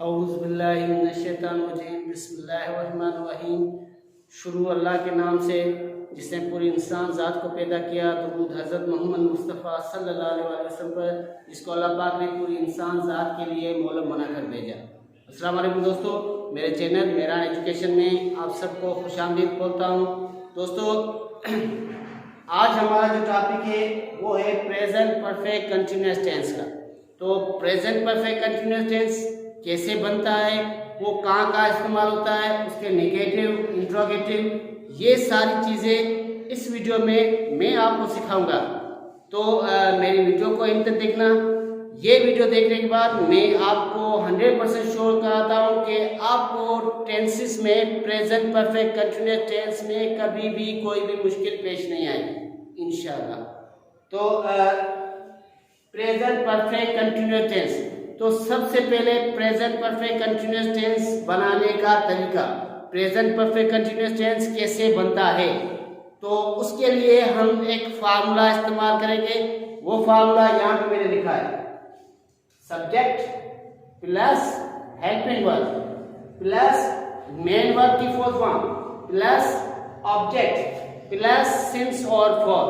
औज़ुबिल्लाहिमिनश्शैतानिर्रजीम बिस्मिल्लाहिर्रहमानिर्रहीम। शुरू अल्लाह के नाम से जिसने पूरी इंसान ज़ात को पैदा किया। दुरूद हज़रत मोहम्मद मुस्तफ़ा सल्लल्लाहु अलैहि वसल्लम पर, जिसको अल्लाह पाक ने पूरी इंसान ज़ात के लिए मौलम बना कर भेजा। अस्सलाम वालेकुम दोस्तों, मेरे चैनल मेरा एजुकेशन में आप सबको खुशामदीद बोलता हूँ। दोस्तों आज हमारा जो टॉपिक है वो है प्रेजेंट परफेक्ट कंटिन्यूअस टेंस का। तो प्रेजेंट परफेक्ट कंटिन्यूअस टेंस कैसे बनता है, वो कहाँ कहाँ इस्तेमाल होता है, उसके नेगेटिव, इंट्रोगेटिव, ये सारी चीज़ें इस वीडियो में मैं आपको सिखाऊंगा। तो मेरी वीडियो को अंत तक देखना। ये वीडियो देखने के बाद मैं आपको 100% श्योर कराता हूँ कि आपको टेंसेस में प्रेजेंट परफेक्ट कंटिन्यूअस टेंस में कभी भी कोई भी मुश्किल पेश नहीं आएगी इंशाल्लाह। तो प्रेजेंट परफेक्ट कंटिन्यूअस टेंस, तो सबसे पहले प्रेजेंट परफेक्ट कंटिन्यूअस टेंस बनाने का तरीका, प्रेजेंट परफेक्ट कंटिन्यूअस टेंस कैसे बनता है, तो उसके लिए हम एक फार्मूला इस्तेमाल करेंगे। वो फार्मूला यहाँ पे मैंने लिखा है, subject plus helping verb plus main verb की full form plus object plus since और फॉर।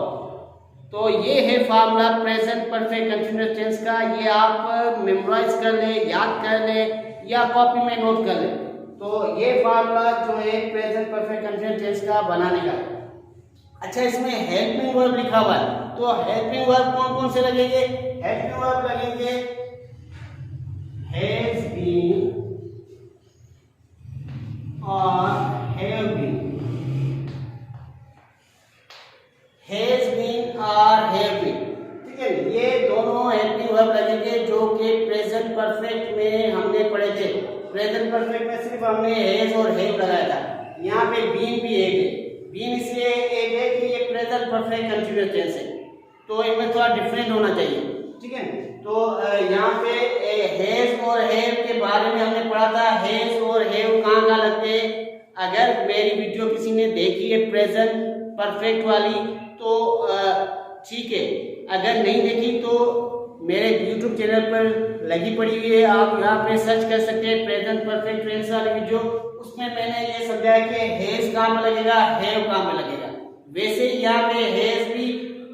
तो ये है formula present perfect continuous tense का। ये आप मेमोराइज कर ले, याद कर ले या कॉपी में नोट कर ले। तो ये फार्मूला जो है प्रेजेंट परफेक्ट कंटिन्यूअस टेंस का बनाने का। अच्छा, इसमें हेल्पिंग वर्ब लिखा हुआ है, तो हेल्पिंग वर्ब कौन कौन से लगेंगे? हेल्पिंग वर्ब लगेंगे हैज बीन और हैव बीन, हैज बीन और हैव बीन, ठीक है। ये दोनों हेल्पिंग वर्ब लगेंगे जो कि प्रेजेंट परफेक्ट में हमने पढ़े थे। प्रेजेंट परफेक्ट में सिर्फ हमने हैज और हैव लगाया था। यहाँ पे बीन भी एक है। बीन इसलिए एक है कि ये प्रेजेंट परफेक्ट कंटिन्यूअस टेंस है, तो इनमें थोड़ा डिफरेंट होना चाहिए, ठीक है। तो यहाँ पे हैज और हैव के बारे में हमने पढ़ा था। हैज और हैव कहाँ कहाँ लगते हैं? अगर मेरी वीडियो किसी ने देखी है प्रेजेंट परफेक्ट वाली तो ठीक है, अगर नहीं देखी तो मेरे YouTube चैनल पर लगी पड़ी हुई है, आप यहाँ पे सर्च कर सकते हैं प्रेजेंट परफेक्ट टेंस वाली वीडियो। उसमें मैंने ये समझाया कि हैज कहाँ पे लगेगा, हैव कहाँ पे लगेगा। वैसे यहाँ पे हैज भी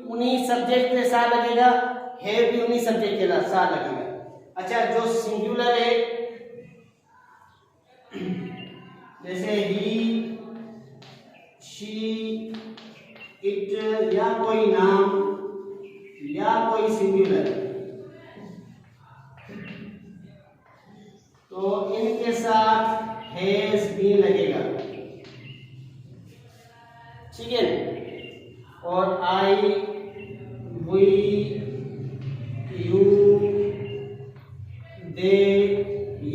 उन्हीं सब्जेक्ट के साथ लगेगा, हैव भी उन्हीं सब्जेक्ट के साथ लगेगा। अच्छा, जो सिंगुलर है जैसे ही, शी, इट या कोई नाम या कोई सिंगुलर, तो इनके साथ हैज बीन लगेगा, ठीक है। और आई, वी, यू, दे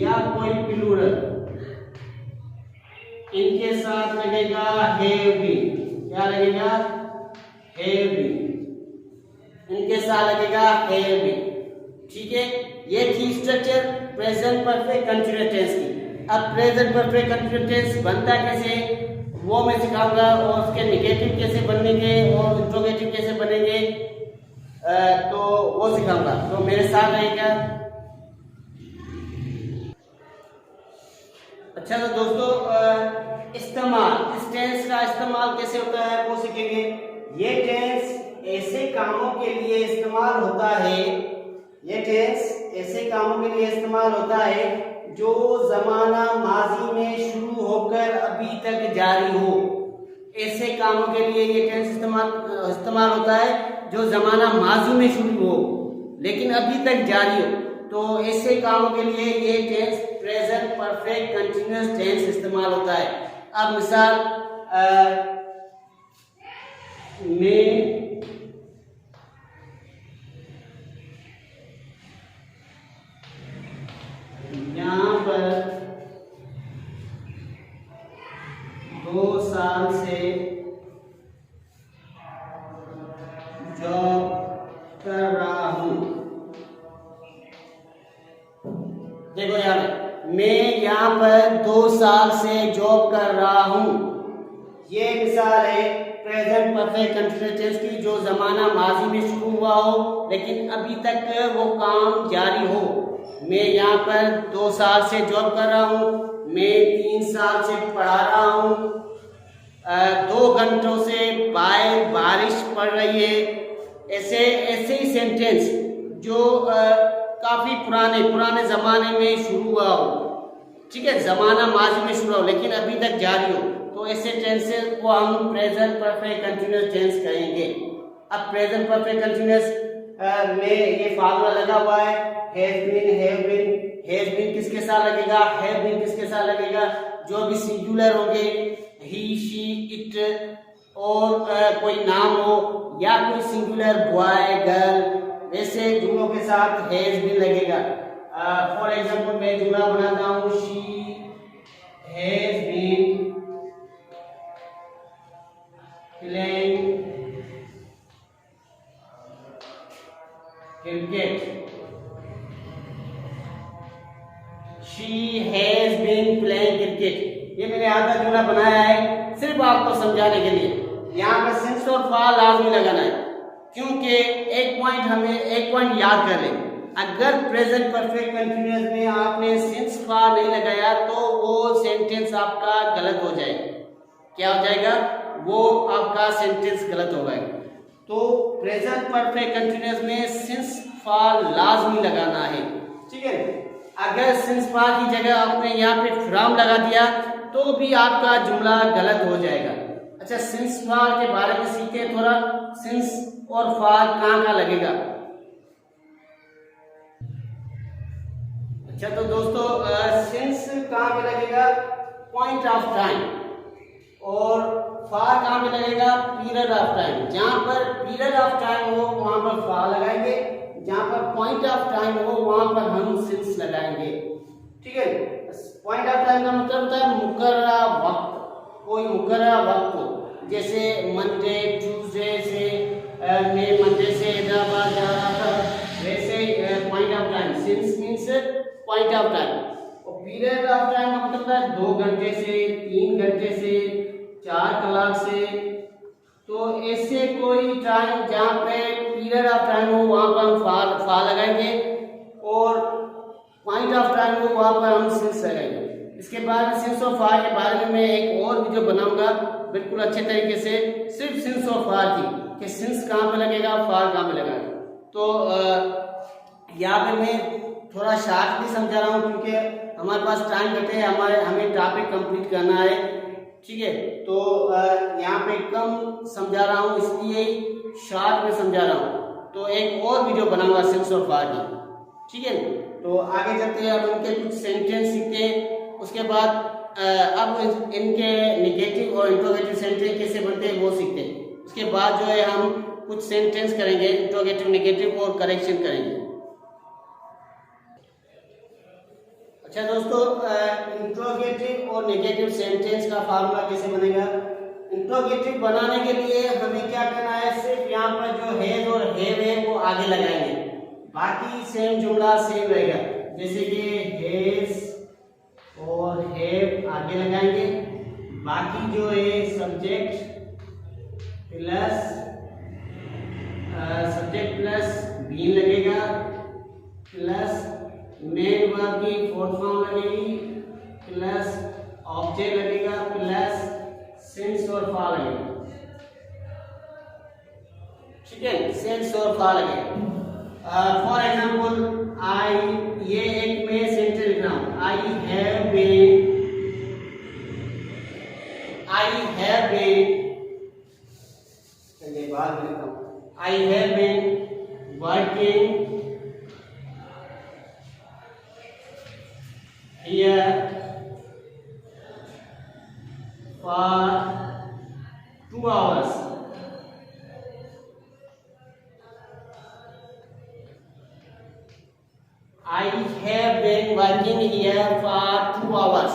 या कोई प्लूरल, इनके साथ लगेगा हैव बीन। क्या लगेगा? Have been. इनके साथ लगेगा हैव बीन, ठीक है। ये थी structure present perfect continuous tense की। अब प्रेजेंट परफेक्ट कंटिन्यूअस टेंस बनता कैसे वो मैं सिखाऊंगा, और उसके नेगेटिव कैसे बनेंगे और इंट्रोगेटिव कैसे बनेंगे तो वो सिखाऊंगा। तो मेरे साथ रहेगा। अच्छा, तो दोस्तों इस्तेमाल, इस टेंस का इस्तेमाल कैसे होता है वो सीखेंगे। ये टेंस ऐसे कामों के लिए इस्तेमाल होता है, ये टेंस ऐसे कामों के लिए इस्तेमाल होता है जो जमाना माजी में शुरू होकर अभी तक जारी हो। ऐसे कामों के लिए ये टेंस इस्तेमाल होता है जो जमाना माजी में शुरू हो लेकिन अभी तक जारी हो। तो ऐसे कामों के लिए ये tense present perfect continuous tense इस्तेमाल होता है। अब मिसाल, मैं यहाँ पर 2 साल से जॉब कर रहा हूँ। देखो यार, मैं यहाँ पर 2 साल से जॉब कर रहा हूँ। ये मिसाल है प्रेजेंट परफेक्ट कंटिन्यूअस टेंस की, जो जमाना माजी में शुरू हुआ हो लेकिन अभी तक वो काम जारी हो। मैं यहाँ पर 2 साल से जॉब कर रहा हूँ, मैं 3 साल से पढ़ा रहा हूँ, 2 घंटों से बारिश पड़ रही है। ऐसे ही सेंटेंस जो काफ़ी पुराने ज़माने में शुरू हुआ हो, ठीक है, ज़माना माजी में शुरू हो लेकिन अभी तक जारी हो, तो ऐसे टेंसेस को हम प्रेजेंट परफेक्ट कंटिन्यूअस टेंस कहेंगे। अब प्रेजेंट परफेक्ट कंटिन्यूअस में ये फार्मूला लगा हुआ है, हैज बीन किसके साथ लगेगा, हैव बीन किसके साथ लगेगा, जो भी सिंगुलर होंगे, ही, शी, इट, और कोई नाम हो या कोई सिंगुलर बॉय, गर्ल, वैसे जुमलों के साथ हैज बीन लगेगा। फॉर एग्जाम्पल मैं जुमला बनाता हूँ, she has been playing cricket, she has been playing cricket. ये मैंने आधा जुमला बनाया है सिर्फ आपको समझाने के लिए। यहाँ पर सिंस और फॉर लाजमी लगाना है, क्योंकि एक पॉइंट याद कर लें, अगर प्रेजेंट परफेक्ट कंटिन्यूअस में आपने सिंस फॉर नहीं लगाया तो वो सेंटेंस आपका गलत हो जाएगा। क्या हो जाएगा? वो आपका सेंटेंस गलत हो जाएगा। तो प्रेजेंट परफेक्ट कंटिन्यूअस में सिंस फॉर लाजमी लगाना है, ठीक है। अगर सिंस फॉर की जगह आपने यहाँ पे फ्रॉम लगा दिया तो भी आपका जुमला गलत हो जाएगा। अच्छा, सिंस फॉर के बारे में सीखे थोड़ा। सिंस और फॉर कहाँ लगेगा? अच्छा तो दोस्तों, सिंस कहाँ पे लगेगा? Point of time. और फॉर कहाँ पे लगेगा? Period of time. जहां पर पीरियड ऑफ टाइम हो वहां पर फॉर लगाएंगे, जहां पर पॉइंट ऑफ टाइम हो वहां पर हम सिंस लगाएंगे, ठीक है। पॉइंट ऑफ टाइम का मतलब होता है मुकर्ररा वक्त, कोई मुकर्ररा वक्त हो, जैसे मंडे, ट्यूसडे से मैं मंडे से हैदराबाद जा रहा था, वैसे point of time, since means point of time. और पीरियड ऑफ टाइम का मतलब है 2 घंटे से, 3 घंटे से, 4 कलाक से। तो ऐसे कोई टाइम जहाँ पे पीरियड ऑफ टाइम हो वहाँ पर हम फॉर लगाएंगे, और पॉइंट ऑफ टाइम हो वहाँ पर हम सिंस लगाएंगे। इसके बाद सिंस और फॉर के बारे में मैं एक और वीडियो बनाऊंगा बिल्कुल अच्छे तरीके से, सिर्फ सिंस और फॉर की, कि सिंस कहाँ पे लगेगा, फॉर कहाँ पे लगेगा। तो यहाँ पे मैं थोड़ा शार्ट भी समझा रहा हूँ क्योंकि हमारे पास टाइम घटे, हमें टॉपिक कंप्लीट करना है, ठीक है। तो यहाँ पे कम समझा रहा हूँ इसलिए शार्ट में समझा रहा हूँ। तो एक और वीडियो बनाऊंगा सिंस और फॉर की, ठीक है। तो आगे चलते हैं, अब इनके कुछ सेंटेंस सीखते हैं। उसके बाद अब इनके नेगेटिव और इंट्रोगेटिव सेंटेंस कैसे बनते हैं वो सीखते हैं। उसके बाद जो है हम कुछ सेंटेंस करेंगे, इंट्रोगेटिव, नेगेटिव और करेक्शन करेंगे। अच्छा दोस्तों, इंट्रोगेटिव और नेगेटिव सेंटेंस का फार्मूला कैसे बनेगा? इंट्रोगेटिव बनाने के लिए हमें क्या करना है? सिर्फ यहाँ पर जो हैज और हैव है वो आगे लगाएंगे, बाकी सेम जुमला सेम रहेगा। जैसे कि हैज और हैव आगे लगाएंगे, बाकी जो है सब्जेक्ट प्लस बीन लगेगा, प्लस मेन वर्ब की फोर्थ फॉर्म लगेगी, प्लस ऑब्जेक्ट लगेगा, प्लस सिंस और फॉर लगेगा, ठीक है। सिंस और फॉर लगेगा। फॉर एग्जाम्पल ये एक मैं सेंटेंस लिख रहा हूँ, आई हैव बीन चलिए बाद में लिखता हूँ, I have been working here for 2 hours. I have been working here for 2 hours.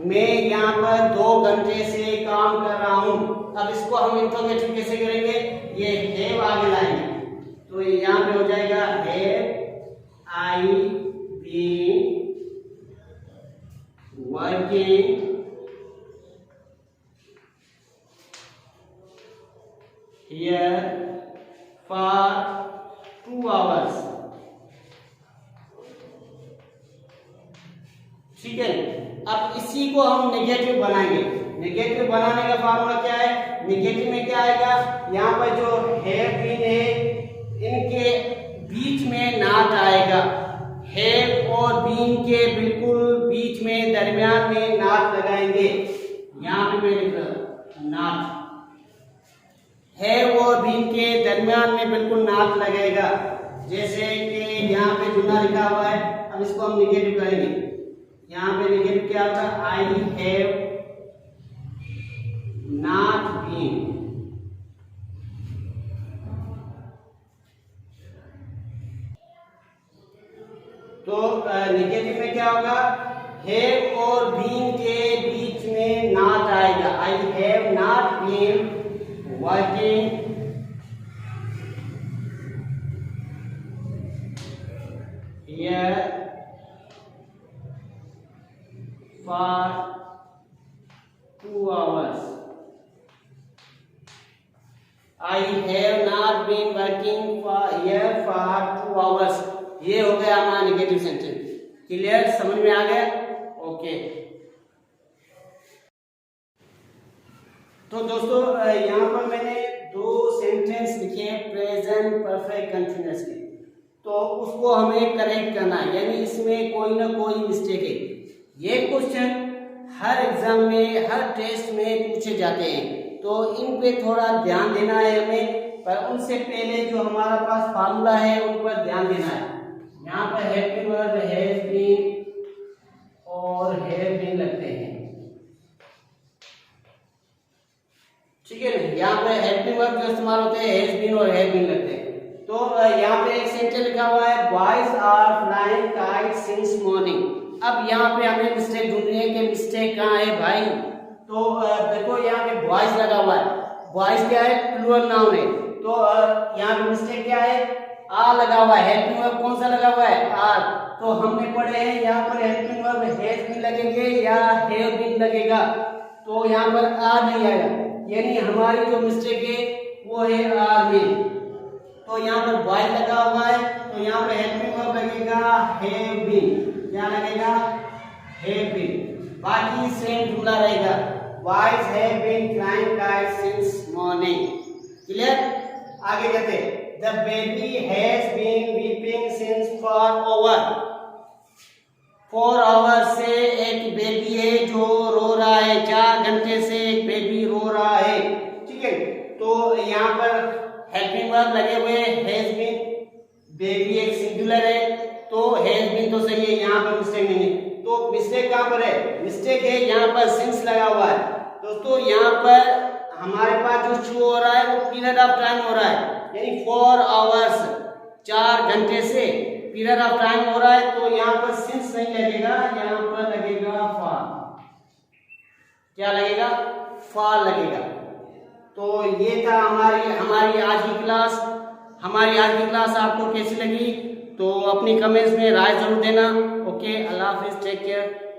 मैं यहाँ पर 2 घंटे से काम कर रहा हूँ। अब इसको हम इंट्रोगेटिव कैसे करेंगे? ये हैव आगे लाएंगे, तो यहाँ पे हो जाएगा have I been working here for 2 hours. ठीक है। अब इसी को हम नेगेटिव बनाएंगे। नेगेटिव बनाने का फार्मूला क्या है? नेगेटिव में क्या आएगा? यहाँ पर जो हैव बीन है इनके बीच में नॉट आएगा। हैव और बीन के बिल्कुल बीच में दरमियान में नॉट लगाएंगे। यहाँ पे मैं लिख रहा नॉट, हैव और बीन के दरमियान में बिल्कुल नॉट लगेगा। जैसे कि यहाँ पे जुमला लिखा हुआ है, अब इसको हम नेगेटिव करेंगे। यहाँ पे नेगेटिव क्या होगा? I have not been. तो नेगेटिव में क्या होगा? हैव और बीन के बीच में नॉट आएगा। I have not been working here for 2 hours. I have not been working here for 2 hours. ये हो गया हमारा नेगेटिव सेंटेंस। क्लियर? समझ में आ गया? ओके। तो दोस्तों यहाँ पर मैंने 2 सेंटेंस लिखे हैं प्रेजेंट परफेक्ट कंटिन्यूअस के, तो उसको हमें करेक्ट करना है, यानी इसमें कोई ना कोई मिस्टेक है। ये क्वेश्चन हर एग्जाम में, हर टेस्ट में पूछे जाते हैं, तो इन पे थोड़ा ध्यान देना है हमें। पर उनसे पहले जो हमारा पास फार्मूला है उन पर ध्यान देना है। यहाँ पर हेल्पिंग वर्ब हैज बीन और हैव बीन लगते हैं, ठीक है ना? यहाँ पे हेल्पिंग वर्ब जो इस्तेमाल होते हैं हैज बीन और हैव बीन लगते हैं। तो यहाँ पे एक सेंटेंस लिखा हुआ है boys are flying kite since morning. अब यहाँ पे हमें मिस्टेक ढूंढनी है कि मिस्टेक कहाँ है भाई। तो देखो यहाँ पे बॉयज लगा हुआ है। बॉयज क्या है? प्लूरल नाउन है। तो यहाँ पे मिस्टेक क्या है? आर लगा हुआ है। हेल्पिंग वर्ब कौन सा लगा हुआ है? आर। तो हमने पढ़े हैं यहाँ पर हेल्पिंग वर्ब हैज बीन लगेंगे या हैव बीन लगेगा, तो यहाँ पर आर नहीं आएगा, यानी हमारी जो मिस्टेक है वो है आर में। तो यहाँ पर बॉयज लगा हुआ है, तो यहाँ पर हेल्पिंग वर्ब लगेगा हैव बीन। क्या लगेगा? Have been. बाकी सेम जुमला रहेगा, boys have been flying kites since morning. Clear? आगे कहते हैं the baby has been weeping since for over 4 hours से एक बेबी है जो रो रहा है, 4 घंटे से एक बेबी रो रहा है, ठीक है। तो यहाँ पर हेल्पिंग वर्ब लगे हुए हैज बीन, बेबी एक सिंगुलर है, तो हैज बीन तो सही है, यहाँ पर मिस्टेक नहीं है। तो मिस्टेक कहाँ पर है? मिस्टेक है यहाँ पर सिंस लगा हुआ है। दोस्तों यहाँ पर हमारे पास जो शो हो रहा है वो पीरियड ऑफ टाइम हो रहा है, यानी 4 आवर्स, 4 घंटे से पीरियड ऑफ टाइम हो रहा है, तो यहाँ पर सिंस नहीं लगेगा, यहाँ पर लगेगा फॉर। क्या लगेगा? फॉर लगेगा। तो ये था हमारी आज की क्लास। हमारी आज की क्लास आपको कैसी लगी तो अपनी कमेंट्स में राय जरूर देना। ओके, अल्लाह हाफिज, टेक केयर।